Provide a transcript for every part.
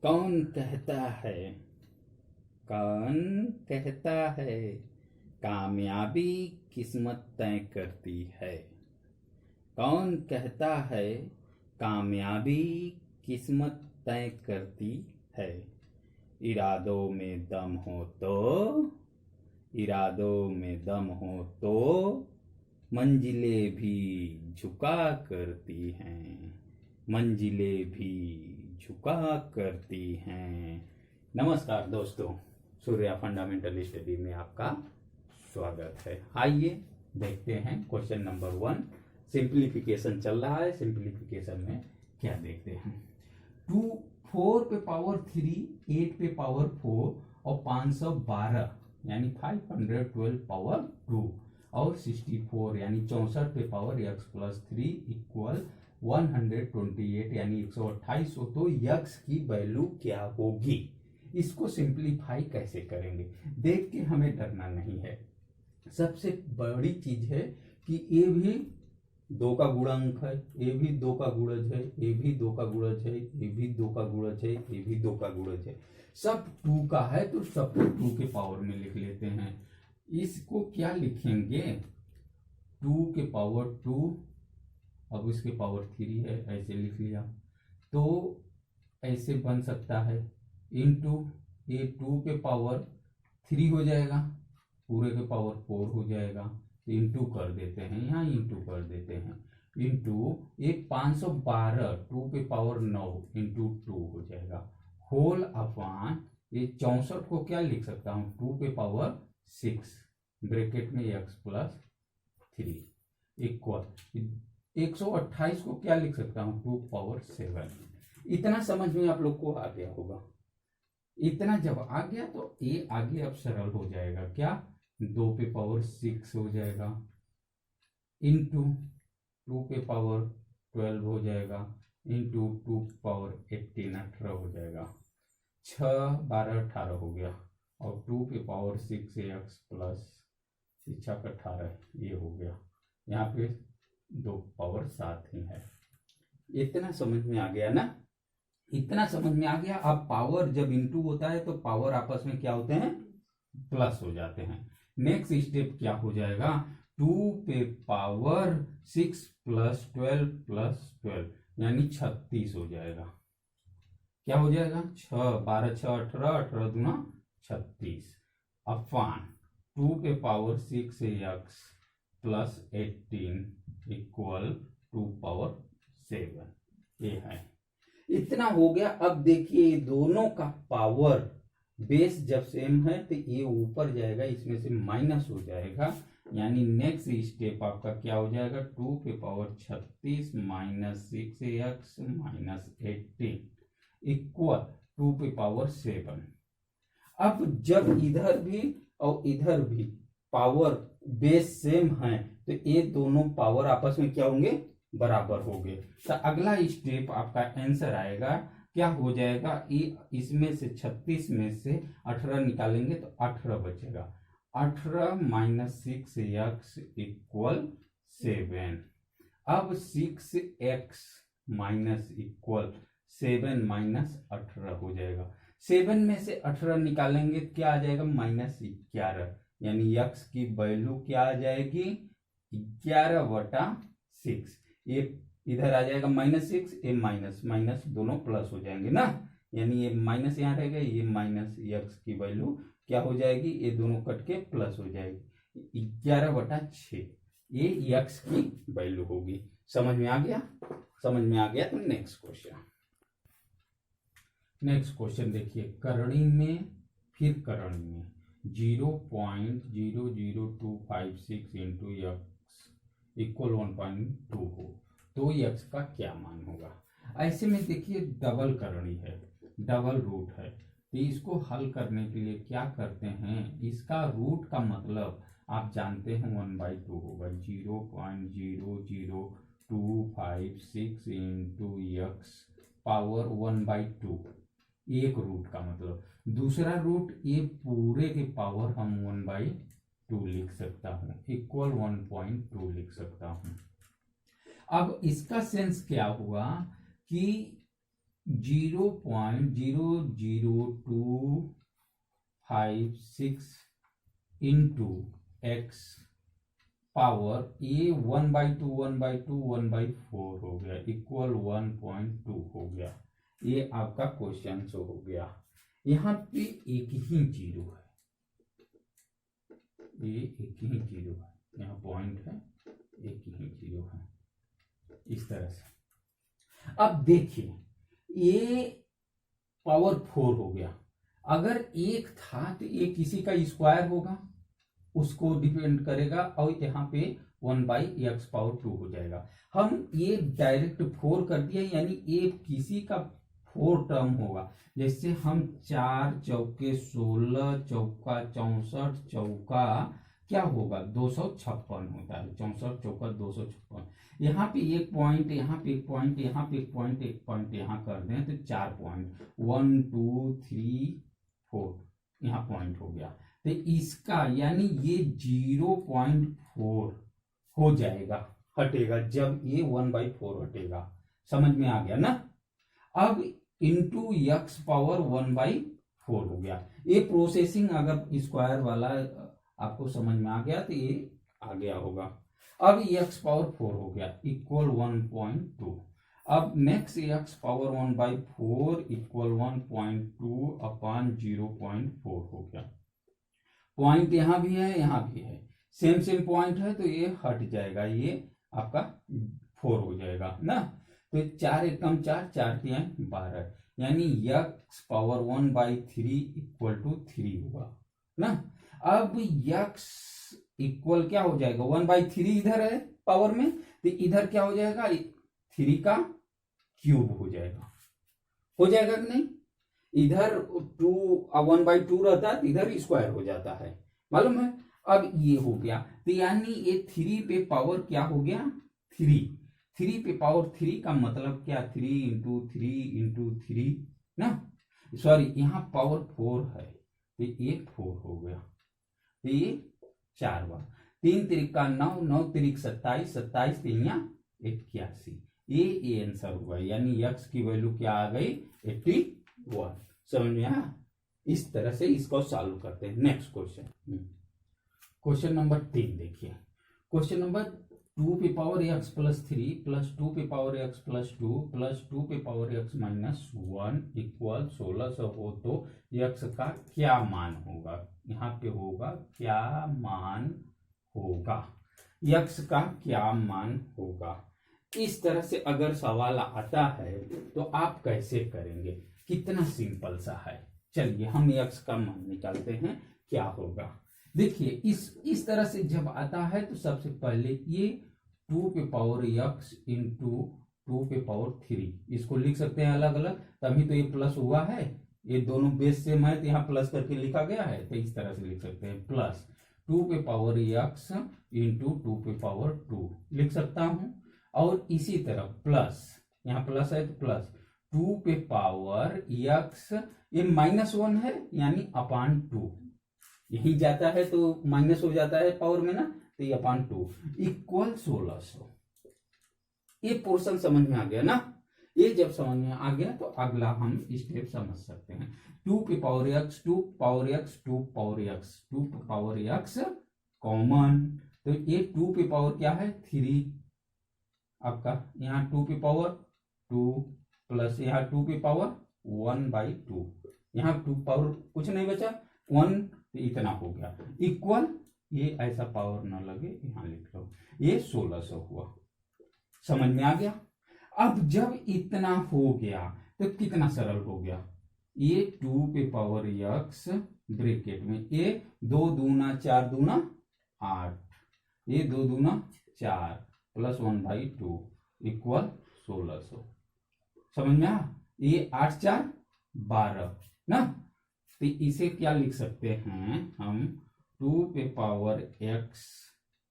कौन कहता है कौन कहता है कामयाबी किस्मत तय करती है। कौन कहता है कामयाबी किस्मत तय करती है। इरादों में दम हो तो इरादों में दम हो तो मंजिलें भी झुका करती हैं। मंजिलें भी झुका करती हैं। नमस्कार दोस्तों, सूर्या फंडामेंटल स्टडी में आपका स्वागत है। आइए देखते हैं क्वेश्चन नंबर 1। सिंप्लीफिकेशन चल रहा है। सिंप्लीफिकेशन में क्या देखते हैं। 4 पे पावर 3, 8 पे पावर 4 और 512 यानी 512 पावर 2 और 64 यानी 64 पे पावर x प्लस 3 इक्वल 128 यानी 128 हो तो x की वैल्यू क्या होगी। इसको सिंप्लीफाई कैसे करेंगे, देख के हमें डरना नहीं है। सबसे बड़ी चीज है कि ये भी 2 का गुणांक है, ये भी 2 का गुणज है, ये भी 2 का गुणज है, ये भी 2 का गुणज है, ये भी 2 का गुणज है। सब 2 का है तो सबको 2 के पावर में लिख लेते हैं। इसको क्या लिखेंगे, 2 के पावर 2, अब इसके पावर 3 है, ऐसे लिख लिया। तो ऐसे बन सकता है इनटू ये 2 के पावर 3 हो जाएगा, पूरे के पावर 4 हो जाएगा। इनटू कर देते हैं, यहाँ इनटू कर देते हैं। इनटू ये 512 2 के पावर 9 इंटू 2 हो जाएगा। होल अपॉन ये 64 को क्या लिख सकता हूँ, 2 के पावर 6 ब्रैकेट में x प्लस 3 इक्वल 128 को क्या लिख सकता हूँ, 2 पावर 7। इतना समझ में आप लोग को आ गया होगा। इतना जब आ गया तो ये आगे अब सरल हो जाएगा। क्या, 2 पे पावर 6 हो जाएगा इंटू 2 पे पावर 12 हो जाएगा इंटू 2 पावर 18 18 हो जाएगा। 6 12 18 हो गया और 2 पे पावर 6 x प्लस 6 का 18 ये हो गया। यहाँ पे 2 पावर 7 ही है। इतना समझ में आ गया ना, इतना समझ में आ गया। अब पावर जब इंटू होता है तो पावर आपस में क्या होते हैं, प्लस हो जाते हैं। नेक्स्ट स्टेप क्या हो जाएगा, 2 पे पावर 6 प्लस 12 यानी 36 हो जाएगा। क्या हो जाएगा, 6 12 6 18 18 दूना 36 अपॉन 2 के power 6 x plus 18 equal 2 power 7। ये है, इतना हो गया। अब देखिए दोनों का पावर बेस जब सेम है तो ये ऊपर जाएगा, इसमें से माइनस हो जाएगा। यानी नेक्स्ट स्टेप आपका क्या हो जाएगा, 2 पे power 36 minus 6x minus 18 equal 2 पे पावर 7। अब जब इधर भी और इधर भी पावर बेस सेम है तो ये दोनों पावर आपस में क्या होंगे, बराबर होंगे। तो अगला स्टेप आपका आंसर आएगा, क्या हो जाएगा, ये इसमें से 36 में से 18 निकालेंगे तो 18 बचेगा। 18 माइनस 6x इक्वल 7। अब 6x माइनस इक्वल 7 माइनस 18 हो जाएगा। 7 में से 18 निकालेंगे क्या आ जाएगा, -11 यानी x की वैल्यू क्या आ जाएगी, 11/6। ये इधर आ जाएगा -6, ये माइनस माइनस दोनों प्लस हो जाएंगे ना, यानी ये माइनस यहाँ रहेगा, ये माइनस x की वैल्यू क्या हो जाएगी, ये दोनों कट के प्लस हो जाएगी। 11/6 ये x की वैल्यू होगी। समझ में आ गया, समझ में आ गया। तो नेक्स्ट क्वेश्चन देखिए, करणी में फिर करणी में 0.00256 इंटू एक्स इक्वल 1.2 हो तो x का क्या मान होगा। ऐसे में देखिए डबल करणी है, डबल रूट है, तो इसको हल करने के लिए क्या करते हैं, इसका रूट का मतलब आप जानते हैं 1/2 होगा। 0.00256 इंटू एक्स पावर 1/2 एक रूट का मतलब। दूसरा रूट ये पूरे के पावर हम 1/2 लिख सकता हूँ इक्वल 1.2 लिख सकता हूँ। अब इसका सेंस क्या हुआ कि 0.00256 इंटू एक्स पावर ये 1/2 1/2 1/4 हो गया इक्वल 1.2 हो गया। ये आपका क्वेश्चन हो गया। यहाँ पे एक ही जीरो है, ये एक ही जीरो है, यहाँ पॉइंट है, एक ही जीरो है, इस तरह से। अब देखिए ये पावर 4 हो गया, अगर एक था तो ये किसी का स्क्वायर होगा, उसको डिपेंड करेगा, और यहाँ पे 1/x पावर 2 हो जाएगा। हम ये डायरेक्ट 4 कर दिया, यानी ये किसी का 4 टर्म होगा। जैसे हम 4 चौके 16 चौका 64 चौका क्या होगा 256 होता है, 64 चौका 256। यहाँ पे एक पॉइंट, यहाँ पे एक पॉइंट, यहाँ पे एक पॉइंट, एक पॉइंट यहाँ कर दें तो 4 पॉइंट 1 2 3 4 यहाँ पॉइंट हो गया। तो इसका यानी ये 0.4 हो जाएगा, हटेगा जब ये 1/4 हटेगा। समझ में आ गया ना। अब इंटू x पावर 1/4 हो गया। ये प्रोसेसिंग अगर स्क्वायर वाला आपको समझ में आ गया तो ये आ गया होगा। अब x पावर 4 हो गया इक्वल 1.2। अब next x power 1/4 equal 1.2 upon 0.4 हो गया। पॉइंट यहां भी है, यहां भी है, सेम सेम पॉइंट है, तो ये हट जाएगा, ये आपका 4 हो जाएगा ना। तो 4 एकम 4 4 3 12, यानी x पावर 1/3 इक्वल टू 3 होगा ना। अब x इक्वल क्या हो जाएगा 1/3 इधर है पावर में, तो इधर क्या हो जाएगा 3 का क्यूब हो जाएगा कि नहीं। इधर 1/2 रहता है, इधर स्क्वायर हो जाता है, मालूम है। अब ये हो गया, तो यानी ये 3 पे पावर क्या हो गया 3 पे पावर 3 का मतलब क्या 3 इंटू 3 इंटू 3 ना, सॉरी यहाँ पावर 4 है, तो ये 4 हो गया, तो ये 4 बार 3 तिरिका 9 9 तिरिक 27 27 तिरिया 81, ये आंसर हुआ। यानी x की वैल्यू क्या आ गई 81। समझ में आया। इस तरह से इसको सॉल्व करते हैं। नेक्स्ट क्वेश्चन, क्वेश्चन नंबर 3 देखिए। क्वेश्चन नंबर 2 पे पावर x प्लस 3 प्लस 2 पे पावर x प्लस 2 प्लस 2 पे पावर x माइनस 1 इक्वल 1600 हो तो x का क्या मान होगा। यहाँ पे होगा क्या मान होगा, x का क्या मान होगा। इस तरह से अगर सवाल आता है तो आप कैसे करेंगे, कितना सिंपल सा है। चलिए हम x का मान निकालते हैं क्या होगा। देखिए इस तरह से जब आता है तो सबसे पहले ये 2 पे पावर x इंटू 2 पे पावर 3 इसको लिख सकते हैं अलग अलग, तभी तो ये प्लस हुआ है, ये दोनों बेस सेम है तो यहाँ प्लस करके लिखा गया है, तो इस तरह से लिख सकते हैं प्लस 2 पे पावर x इंटू 2 पे पावर 2 लिख सकता हूं। और इसी तरह प्लस, यहाँ प्लस है तो प्लस 2 पे पावर x, ये -1 है यानी अपान 2, यही जाता है तो माइनस हो जाता है पावर में ना, तो ये अपान 2 इक्वल 1600। ये पोर्शन समझ में आ गया ना। ये जब समझ में आ गया तो अगला हम स्टेप समझ सकते हैं। 2 पे power x 2 power x 2 power x 2 power x common, तो ये 2 पे पावर क्या है 3 आपका, यहाँ 2 पे पावर 2 प्लस यहाँ 2 पे पावर 1/2, यहाँ 2 पावर कुछ नहीं बचा 1, तो इतना हो गया इक्वल, ये ऐसा पावर ना लगे यहाँ लिख लो, ये 1600 हुआ। समझ में आ गया। अब जब इतना हो गया तो कितना सरल हो गया, ये 2 पे पावर x ब्रैकेट में ये 2 दूना 4 दूना 8, ये 2 दूना 4 प्लस 1/2 इक्वल 1600। समझ में आ, ये 8 4 12 ना, तो इसे क्या लिख सकते हैं हम 2 पे पावर x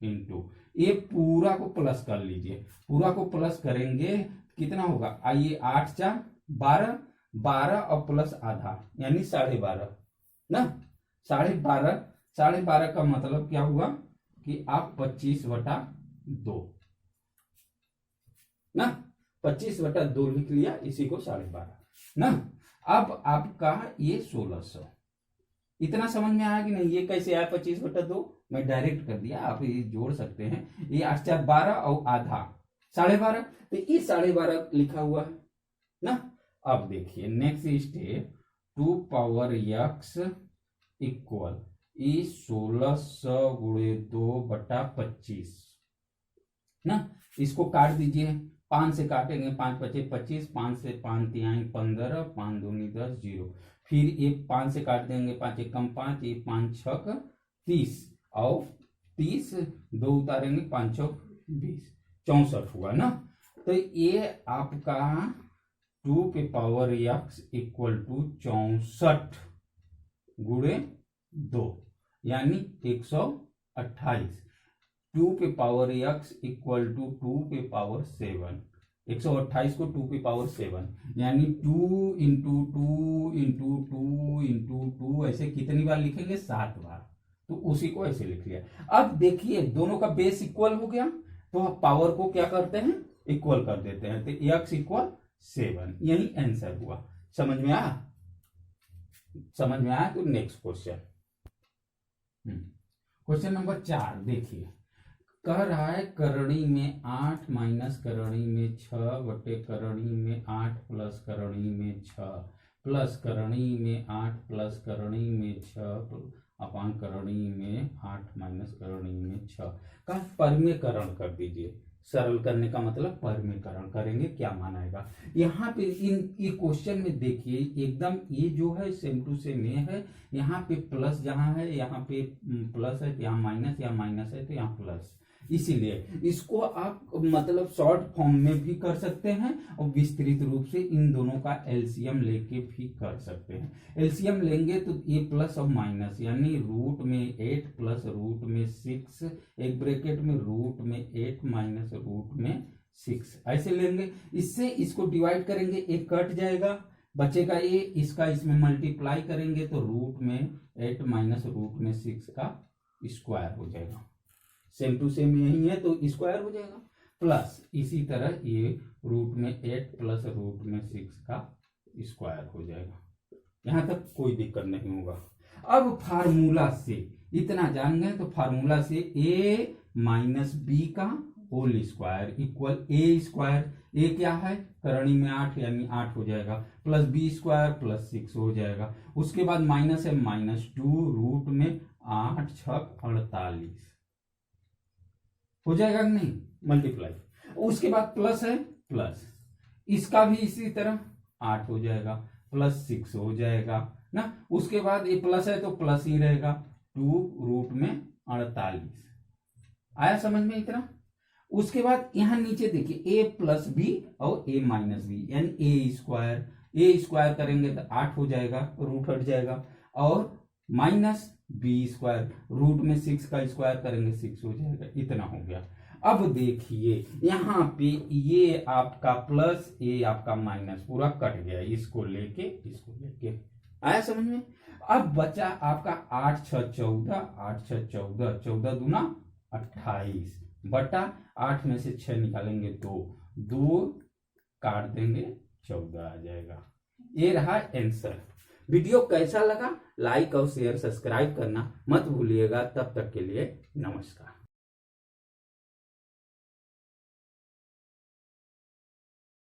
इंटू, ये पूरा को प्लस कर लीजिए, पूरा को प्लस करेंगे कितना होगा, आइए 8 4 12 12 और प्लस आधा यानी 12.5 ना, 12.5 का मतलब क्या हुआ कि आप 25/2 ना, 25/2 लिख लिया, इसी को 12.5। ना। अब आपका ये 1600, इतना समझ में आया कि नहीं? ये कैसे आया 25/2? मैं डायरेक्ट कर दिया, आप ये जोड़ सकते हैं। ये 8 4 12 और आधा 12.5, तो ये 12.5 लिखा हुआ है ना। अब देखिए next step, 2 power x equal 1600 गुणे 2/25 ना। इसको काट दीजिए, 5 से काटेंगे, 5 5 25, 5 से 5 3 15, 5 2 10 0। फिर ये 5 से काट देंगे, 5 1 5, ये 5 6 30 और 30 2 उतारेंगे, 5 6 20, 64 हुआ ना। तो ये आपका 2 पे पावर x इक्वल टू 64 गुणे 2 यानी 128। 2 पे पावर x इक्वल टू 2 पे पावर 7, 128 को 2 पे पावर 7 यानी 2 इंटू 2 इंटू 2 इंटू 2, ऐसे कितनी बार लिखेंगे? 7 बार। तो उसी को ऐसे लिख लिया। अब देखिए दोनों का बेस इक्वल हो गया, तो पावर को क्या करते हैं? इक्वल कर देते हैं, तो x इक्वल 7, यही आंसर हुआ। समझ में आया? समझ में आया? तो नेक्स्ट क्वेश्चन, क्वेश्चन नंबर 4 देखिए, कह रहा है करणी में 8 माइनस करणी में 6 बटे करणी में 8 प्लस करणी में 6 प्लस करणी में 8 प्लस करणी में 6 अपान करणी में 8 माइनस करणी में 6 का परमीकरण कर दीजिए। सरल करने का मतलब परमीकरण करेंगे, क्या मानाएगा? यहाँ पे ये क्वेश्चन में देखिए एकदम ये जो है सेम टू सेम ये है। यहाँ पे प्लस जहाँ है यहाँ पे प्लस है, यहाँ माइनस, यहाँ माइनस है तो यहाँ प्लस। इसीलिए इसको आप मतलब शॉर्ट फॉर्म में भी कर सकते हैं और विस्तृत रूप से इन दोनों का एलसीएम लेके भी कर सकते हैं। एलसीएम लेंगे तो ये प्लस और माइनस यानी रूट में 8 प्लस रूट में 6, एक ब्रैकेट में रूट में 8 माइनस रूट में 6 ऐसे लेंगे। इससे इसको डिवाइड करेंगे, एक कट जाएगा, बचेगा ये, इसका इसमें मल्टीप्लाई करेंगे तो रूट में 8 माइनस रूट में 6 का स्क्वायर हो जाएगा। सेम टू सेम यही है तो स्क्वायर हो जाएगा। प्लस इसी तरह ये रूट में 8 प्लस रूट में 6 का स्क्वायर हो जाएगा। यहां तक कोई दिक्कत नहीं होगा। अब फार्मूला से इतना जान गए तो फार्मूला से a माइनस बी का होल स्क्वायर इक्वल ए स्क्वायर। ए क्या है? करणी में 8 यानी 8 हो जाएगा, प्लस बी स्क्वायर प्लस 6 हो जाएगा। उसके बाद माइनस है -2 रूट में 8 6 48 हो जाएगा कि नहीं? मल्टीप्लाई। उसके बाद प्लस है, प्लस इसका भी इसी तरह 8 हो जाएगा, प्लस 6 हो जाएगा ना। उसके बाद ये प्लस है तो प्लस ही रहेगा, 2 रूट में 48 आया समझ में इतना। उसके बाद यहां नीचे देखिए a प्लस बी और a माइनस बी यानी a स्क्वायर करेंगे तो 8 हो जाएगा, रूट हट जाएगा, और माइनस बी स्क्वायर रूट में 6 का स्क्वायर करेंगे 6 हो जाएगा। इतना हो गया। अब देखिए यहाँ पे ये आपका प्लस ये आपका माइनस पूरा कट गया, इसको लेके आया समझ में। अब बचा आपका 8 6 14, 8 6 14, 14 दूना 28 बटा 8 में से 6 निकालेंगे तो 2 काट देंगे 14 आ जाएगा। ये रहा आंसर। वीडियो कैसा लगा? लाइक और शेयर सब्सक्राइब करना मत भूलिएगा। तब तक के लिए नमस्कार।